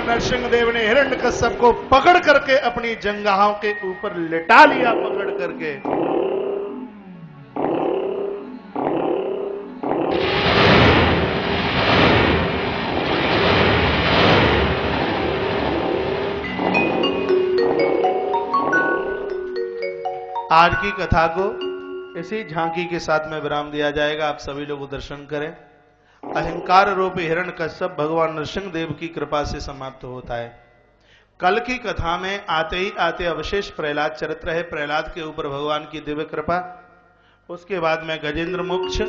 नरसिंह देव ने हिरण्यकश्यप को पकड़ करके अपनी जंघाओं के ऊपर लिटा लिया, पकड़ करके। आज की कथा को इसी झांकी के साथ में विराम दिया जाएगा। आप सभी लोग दर्शन करें। अहंकार रूप हिरण्यकश्यप भगवान नरसिंह देव की कृपा से समाप्त होता है। कल की कथा में आते ही आते अवशेष प्रहलाद चरित्र है, प्रहलाद के ऊपर भगवान की दिव्य कृपा। उसके बाद में गजेंद्र मोक्ष,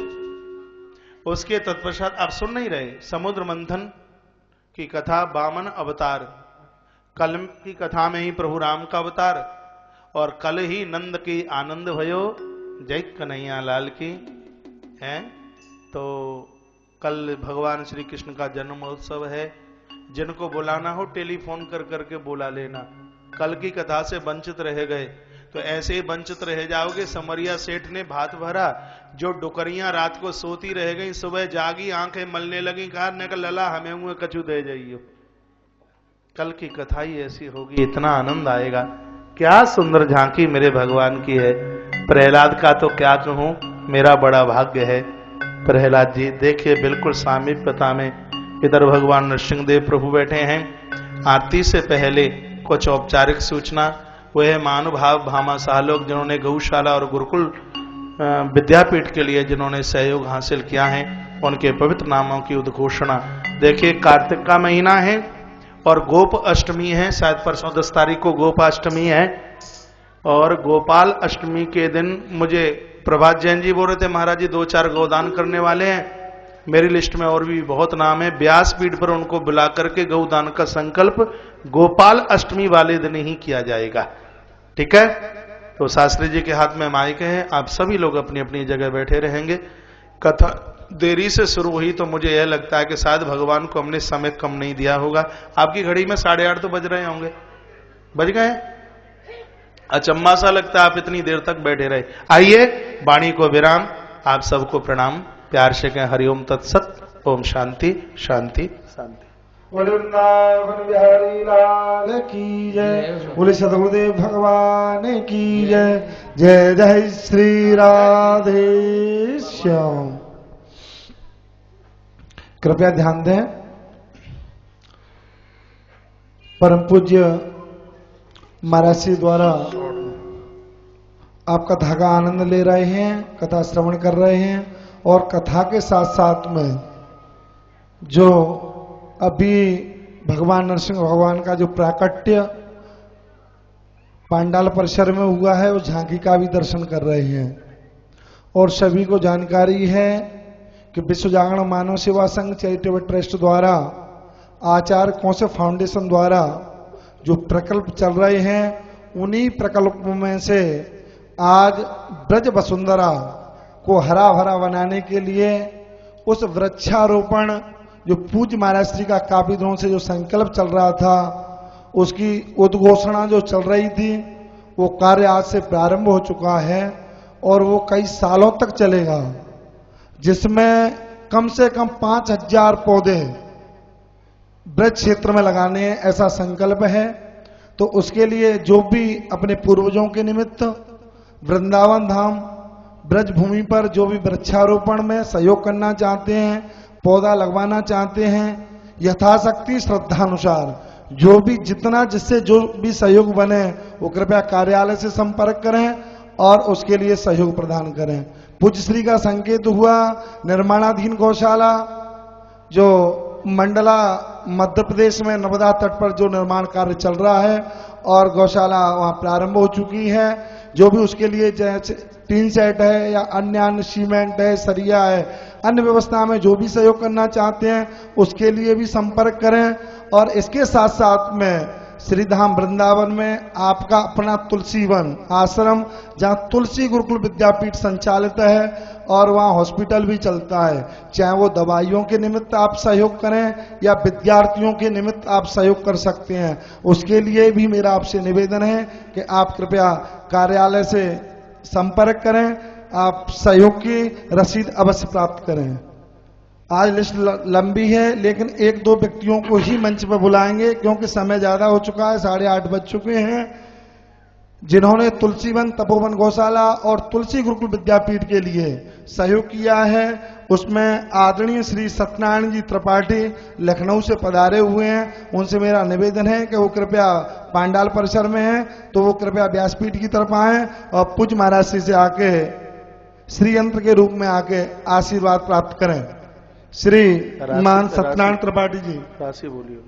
उसके तत्पश्चात आप सुन नहीं रहे समुद्र मंथन की कथा, वामन अवतार। कल की कथा में ही प्रभु राम का अवतार, और कल ही नंद की आनंद भयो, जय कन्हैया लाल की है। तो कल भगवान श्री कृष्ण का जन्म महोत्सव है। जिनको बुलाना हो टेलीफोन कर करके बुला लेना। कल की कथा से वंचित रह गए तो ऐसे ही वंचित रह जाओगे। समरिया सेठ ने भात भरा, जो डुकरियां रात को सोती रह गई, सुबह जागी आंखें मलने लगी, कहा न लला हमें मुंह कछु दे जाइयो। कल की कथा ही ऐसी होगी, इतना आनंद आएगा। क्या सुंदर झांकी मेरे भगवान की है। प्रहलाद का तो क्या कहूं, मेरा बड़ा भाग्य है। प्रहलाद जी देखिए बिल्कुल सामीप्यता में इधर भगवान नरसिंह देव प्रभु बैठे हैं। आरती से पहले कुछ औपचारिक सूचना। वह महानुभाव भामाशाह लोग जिन्होंने गौशाला और गुरुकुल विद्यापीठ के लिए जिन्होंने सहयोग हासिल किया है, उनके पवित्र नामों की उद्घोषणा। देखिए कार्तिक का महीना है और गोप अष्टमी है, शायद परसों 10 तारीख को गोपाष्टमी है। और गोपाल अष्टमी के दिन मुझे प्रभात जैन जी बोल रहे थे, महाराज जी 2-4 गौदान करने वाले हैं। मेरी लिस्ट में और भी बहुत नाम है। व्यासपीठ पर उनको बुला करके गौदान का संकल्प गोपाल अष्टमी वाले दिन ही किया जाएगा। ठीक है, तो शास्त्री जी के हाथ में माइक है, आप सभी लोग अपनी अपनी जगह बैठे रहेंगे। कथा देरी से शुरू हुई तो मुझे यह लगता है कि शायद भगवान को हमने समय कम नहीं दिया होगा। आपकी घड़ी में 8:30 तो बज रहे होंगे, बज गए? अचम्मा सा लगता है आप इतनी देर तक बैठे रहे। आइए वाणी को विराम। आप सबको प्रणाम, प्यार से कहें हरिओम तत्सत। ओम शांति शांति शांति। वृंदावन बिहारी लाल की जय, बोले सदगुरुदेव भगवान की जय। जय जय श्री राधे श्याम। कृपया ध्यान दें, परम पूज्य महाराज जी द्वारा आप कथा का आनंद ले रहे हैं, कथा श्रवण कर रहे हैं, और कथा के साथ साथ में जो अभी भगवान नरसिंह भगवान का जो प्राकट्य पांडाल परिसर में हुआ है, उस झांकी का भी दर्शन कर रहे हैं। और सभी को जानकारी है कि विश्व जागरण मानव सेवा संघ चैरिटेबल ट्रस्ट द्वारा, आचार्य कौशल फाउंडेशन द्वारा जो प्रकल्प चल रहे हैं, उन्हीं प्रकल्पों में से आज ब्रज वसुंधरा को हरा भरा बनाने के लिए उस वृक्षारोपण जो पूज्य महाराज श्री का काफी दिनों से जो संकल्प चल रहा था, उसकी उद्घोषणा जो चल रही थी, वो कार्य आज से प्रारंभ हो चुका है और वो कई सालों तक चलेगा, जिसमें कम से कम 5000 पौधे ब्रज क्षेत्र में लगाने हैं, ऐसा संकल्प है। तो उसके लिए जो भी अपने पूर्वजों के निमित्त वृंदावन धाम ब्रज भूमि पर जो भी वृक्षारोपण में सहयोग करना चाहते हैं, पौधा लगवाना चाहते हैं, यथाशक्ति श्रद्धानुसार जो भी जितना जिससे जो भी सहयोग बने वो कृपया कार्यालय से संपर्क करें और उसके लिए सहयोग प्रदान करें। पूज्य श्री का संकेत हुआ निर्माणाधीन गौशाला जो मंडला मध्य प्रदेश में नर्मदा तट पर जो निर्माण कार्य चल रहा है और गौशाला वहां प्रारंभ हो चुकी है। जो भी उसके लिए टीन सेट है या अन्य सीमेंट है, सरिया है, अन्य व्यवस्था में जो भी सहयोग करना चाहते हैं उसके लिए भी संपर्क करें। और इसके साथ साथ में श्रीधाम वृंदावन में आपका अपना तुलसी वन आश्रम, जहाँ तुलसी गुरुकुल विद्यापीठ संचालित है और वहाँ हॉस्पिटल भी चलता है, चाहे वो दवाइयों के निमित्त आप सहयोग करें या विद्यार्थियों के निमित्त आप सहयोग कर सकते हैं। उसके लिए भी मेरा आपसे निवेदन है कि आप कृपया कार्यालय से संपर्क करें, आप सहयोग की रसीद अवश्य प्राप्त करें। आज लिस्ट लंबी है, लेकिन एक दो व्यक्तियों को ही मंच पर बुलाएंगे क्योंकि समय ज्यादा हो चुका है, 8:30 बज चुके हैं, जिन्होंने तुलसीवन तपोवन गौशाला और तुलसी गुरुकुल विद्यापीठ के लिए सहयोग किया है। उसमें आदरणीय श्री सत्यनारायण जी त्रिपाठी लखनऊ से पधारे हुए हैं। उनसे मेरा निवेदन है कि वो कृपया पांडाल परिसर में हैं तो वो कृपया व्यासपीठ की तरफ आए और पूज्य महाराज श्री से आके श्री यंत्र के रूप में आके आशीर्वाद प्राप्त करें। श्री मान सत्यनारायण त्रिपाठी जी राशि बोलिए।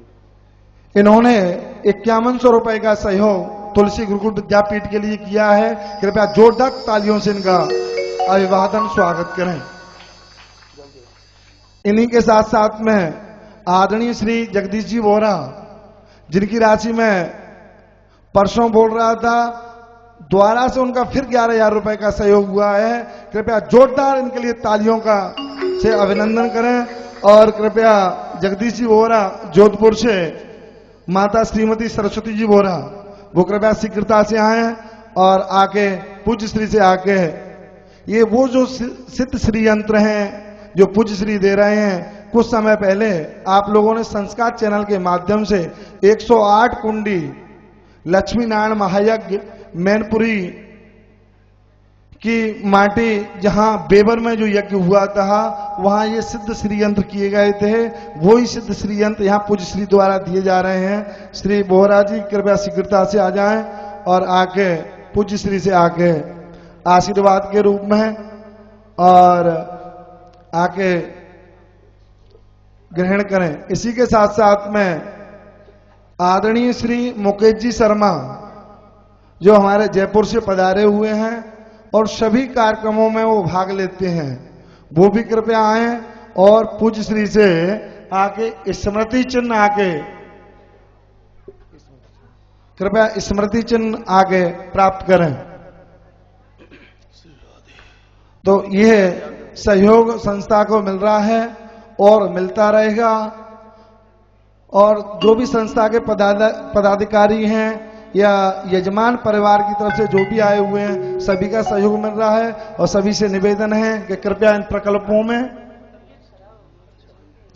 इन्होंने 5100 रुपए का सहयोग तुलसी गुरुकुल विद्यापीठ के लिए किया है। कृपया जोरदार तालियों से इनका अभिवादन स्वागत करें। इन्हीं के साथ साथ में आदरणीय श्री जगदीश जी बोरा, जिनकी राशि में परसों बोल रहा था, द्वारा से उनका फिर 11,000 रुपए का सहयोग हुआ है। कृपया जोरदार इनके लिए तालियों का से अभिनंदन करें। और कृपया जगदीश जी बोरा जोधपुर से माता श्रीमती सरस्वती जी बोरा, वो कृपया शीघ्रता से आए और आके पूज्य श्री से आके ये वो जो सिद्ध श्री यंत्र हैं जो पूज्य श्री दे रहे हैं, कुछ समय पहले आप लोगों ने संस्कार चैनल के माध्यम से 108 कुंडी लक्ष्मी नारायण महायज्ञ मैनपुरी की माटी, जहां बेबर में जो यज्ञ हुआ था, वहां ये सिद्ध श्री यंत्र किए गए थे। वही सिद्ध श्री यंत्र यहाँ पूज्य श्री द्वारा दिए जा रहे हैं। श्री बोहरा जी कृपया शीघ्रता से आ जाएं और आके पूज्य श्री से आके आशीर्वाद के रूप में और आके ग्रहण करें। इसी के साथ साथ में आदरणीय श्री मुकेश जी शर्मा, जो हमारे जयपुर से पधारे हुए हैं और सभी कार्यक्रमों में वो भाग लेते हैं, वो भी कृपया आए और पूज्य श्री से आके स्मृति चिन्ह आके कृपया स्मृति चिन्ह आके प्राप्त करें। तो यह सहयोग संस्था को मिल रहा है और मिलता रहेगा। और जो भी संस्था के पदाधिकारी हैं या यजमान परिवार की तरफ से जो भी आए हुए हैं, सभी का सहयोग मिल रहा है और सभी से निवेदन है कि कृपया इन प्रकल्पों में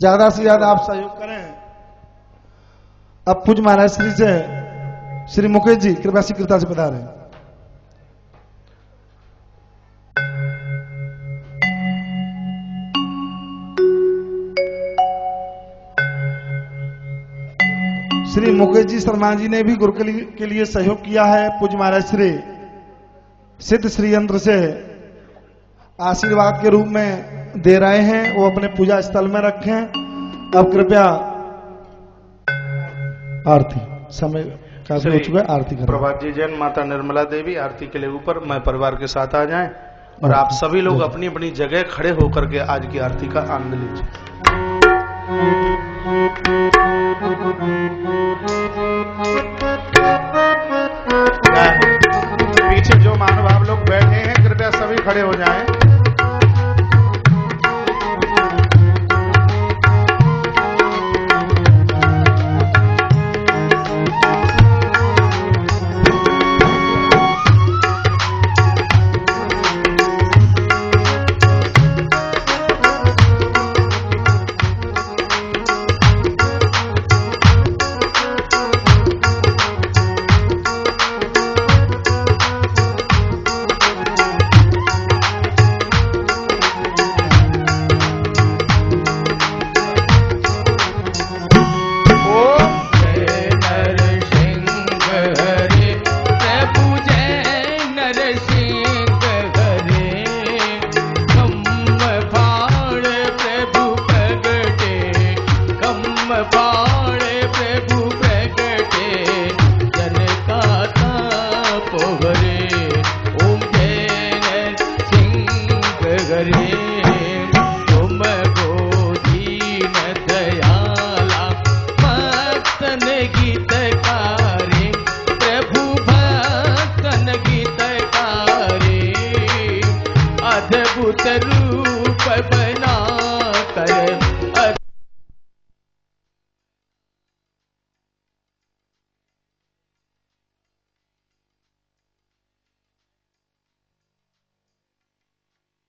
ज्यादा से ज्यादा आप सहयोग करें। अब पूज्य महाराज श्री से श्री मुकेश जी कृपया शीघ्रता से बता रहे हैं। श्री मुकेश जी शर्मा जी ने भी गुरुकुल के लिए सहयोग किया है। पूज्य महाराज श्री सिद्ध श्री यंत्र से आशीर्वाद के रूप में दे रहे हैं, वो अपने पूजा स्थल में रखें। अब कृपया आरती समय काफी हो चुका है, आरती करें। प्रभात जी जैन, माता निर्मला देवी आरती के लिए ऊपर मैं परिवार के साथ आ जाएं और आप सभी लोग अपनी अपनी जगह खड़े होकर के आज की आरती का आनंद लीजिए। पीछे जो महानुभाव लोग बैठे हैं कृपया सभी खड़े हो जाएं। अद्भुत रूप बना कर